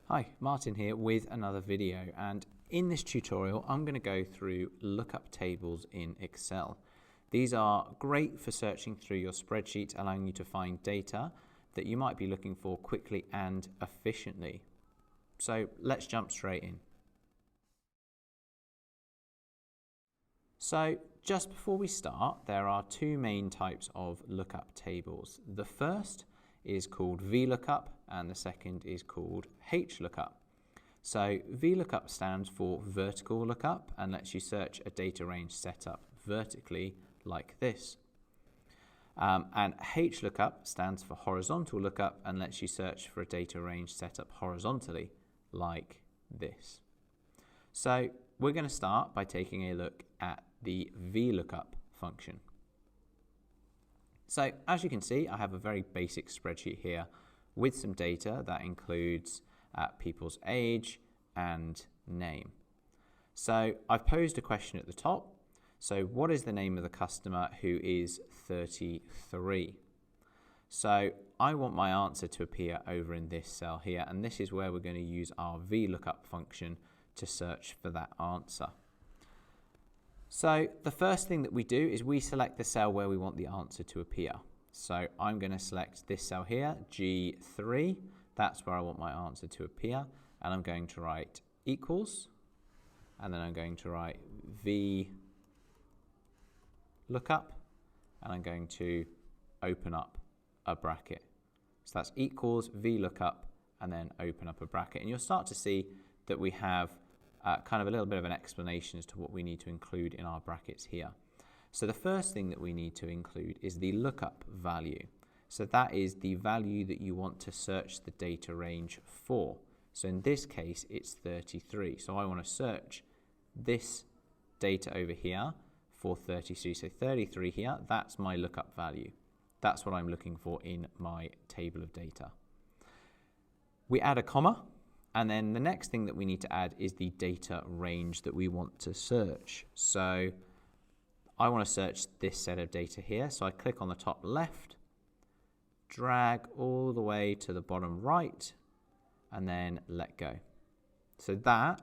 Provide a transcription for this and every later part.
Hi, Martin here with another video, and in this tutorial I'm going to go through lookup tables in Excel. These are great for searching through your spreadsheet, allowing you to find data that you might be looking for quickly and efficiently. So let's jump straight in. So just before we start, there are two main types of lookup tables. The first is called VLOOKUP and the second is called HLOOKUP. So VLOOKUP stands for vertical lookup and lets you search a data range set up vertically like this. And HLOOKUP stands for horizontal lookup and lets you search for a data range set up horizontally like this. So we're going to start by taking a look at the VLOOKUP function. So as you can see, I have a very basic spreadsheet here with some data that includes people's age and name. So I've posed a question at the top. So what is the name of the customer who is 33? So I want my answer to appear over in this cell here, and this is where we're going to use our VLOOKUP function to search for that answer. So the first thing that we do is we select the cell where we want the answer to appear. So I'm going to select this cell here, G3. That's where I want my answer to appear. And I'm going to write equals. And then I'm going to write VLOOKUP. And I'm going to open up a bracket. So that's equals VLOOKUP and then open up a bracket. And you'll start to see that we have kind of a little bit of an explanation as to what we need to include in our brackets here. So the first thing that we need to include is the lookup value. So that is the value that you want to search the data range for. So in this case, it's 33. So I want to search this data over here for 33. So 33 here, that's my lookup value. That's what I'm looking for in my table of data. We add a comma. And then the next thing that we need to add is the data range that we want to search. So I want to search this set of data here. So I click on the top left, drag all the way to the bottom right, and then let go. So that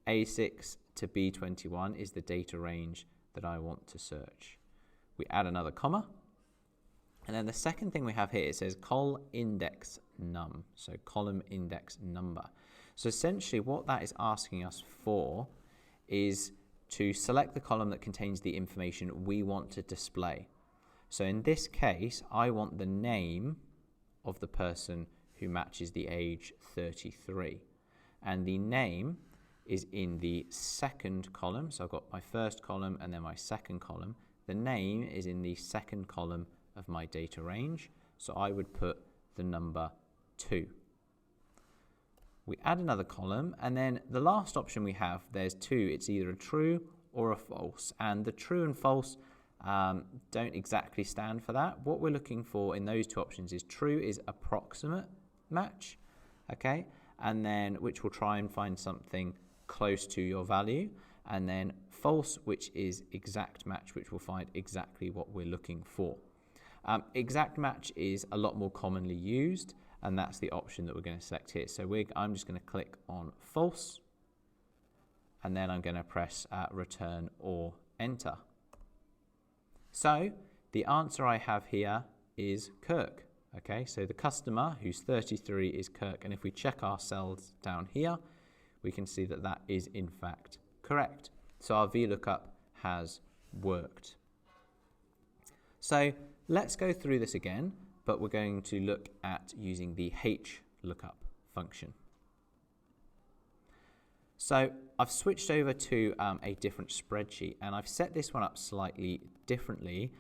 A6 to B21 is the data range that I want to search. We add another comma. And then the second thing we have here, it says col index num, so column index number. So essentially what that is asking us for is to select the column that contains the information we want to display. So in this case, I want the name of the person who matches the age 33. And the name is in the second column. So I've got my first column and then my second column. The name is in the second column of my data range. So I would put the number 2. We add another column, and then the last option we have, there's 2. It's either a true or a false, and the true and false don't exactly stand for that. What we're looking for in those two options is true is approximate match, okay, and then which will try and find something close to your value, and then false, which is exact match, which will find exactly what we're looking for. Exact match is a lot more commonly used, and that's the option that we're going to select here. So I'm just going to click on false, and then I'm going to press return or enter. So the answer I have here is Kirk. Okay, so the customer who's 33 is Kirk, and if we check our cells down here, we can see that that is in fact correct. So our VLOOKUP has worked. So let's go through this again, but we're going to look at using the HLOOKUP function. So I've switched over to a different spreadsheet, and I've set this one up slightly differently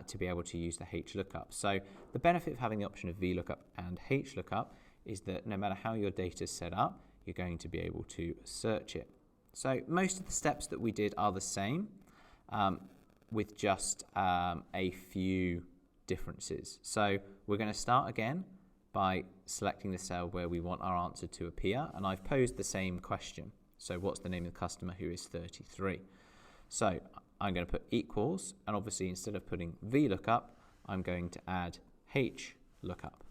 to be able to use the HLOOKUP. So the benefit of having the option of VLOOKUP and HLOOKUP is that no matter how your data is set up, you're going to be able to search it. So most of the steps that we did are the same, with just a few differences. So we're going to start again by selecting the cell where we want our answer to appear, and I've posed the same question. So what's the name of the customer who is 33? So I'm going to put equals, and obviously instead of putting VLOOKUP, I'm going to add HLOOKUP.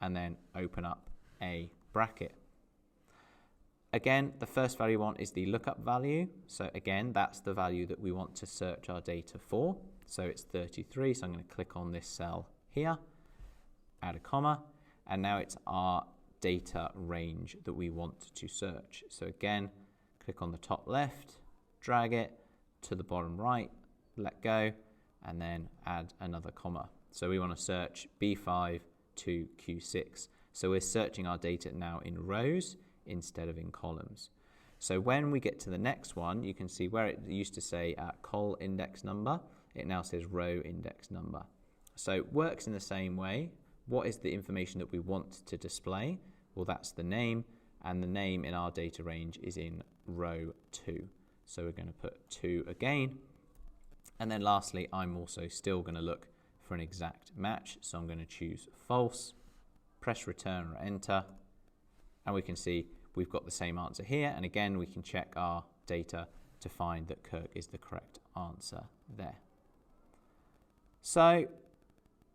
And then open up a bracket. Again, the first value we want is the lookup value. So again, that's the value that we want to search our data for. So it's 33. So I'm going to click on this cell here, add a comma, and now it's our data range that we want to search. So again, click on the top left, drag it to the bottom right, let go, and then add another comma. So we want to search B5 to Q6. So we're searching our data now in rows instead of in columns. So when we get to the next one, you can see where it used to say col index number, it now says row index number. So it works in the same way. What is the information that we want to display? Well, that's the name, and the name in our data range is in row 2. So we're going to put 2 again. And then lastly, I'm also still going to look for an exact match. So I'm going to choose false, press return or enter, and we can see we've got the same answer here. And again, we can check our data to find that Kirk is the correct answer there. So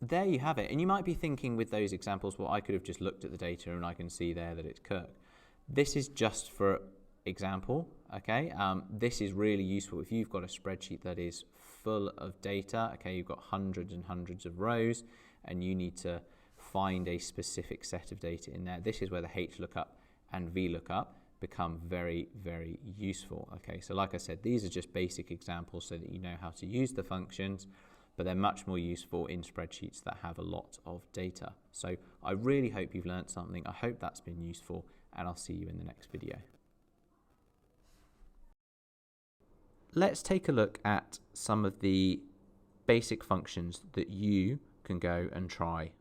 there you have it. And you might be thinking with those examples, well, I could have just looked at the data and I can see there that it's Kirk. This is just for example, okay? This is really useful if you've got a spreadsheet that is full of data, okay? You've got hundreds and hundreds of rows and you need to find a specific set of data in there. This is where the HLOOKUP and VLOOKUP become very, very useful, okay? So like I said, these are just basic examples so that you know how to use the functions, but they're much more useful in spreadsheets that have a lot of data. So I really hope you've learned something. I hope that's been useful, and I'll see you in the next video. Let's take a look at some of the basic functions that you can go and try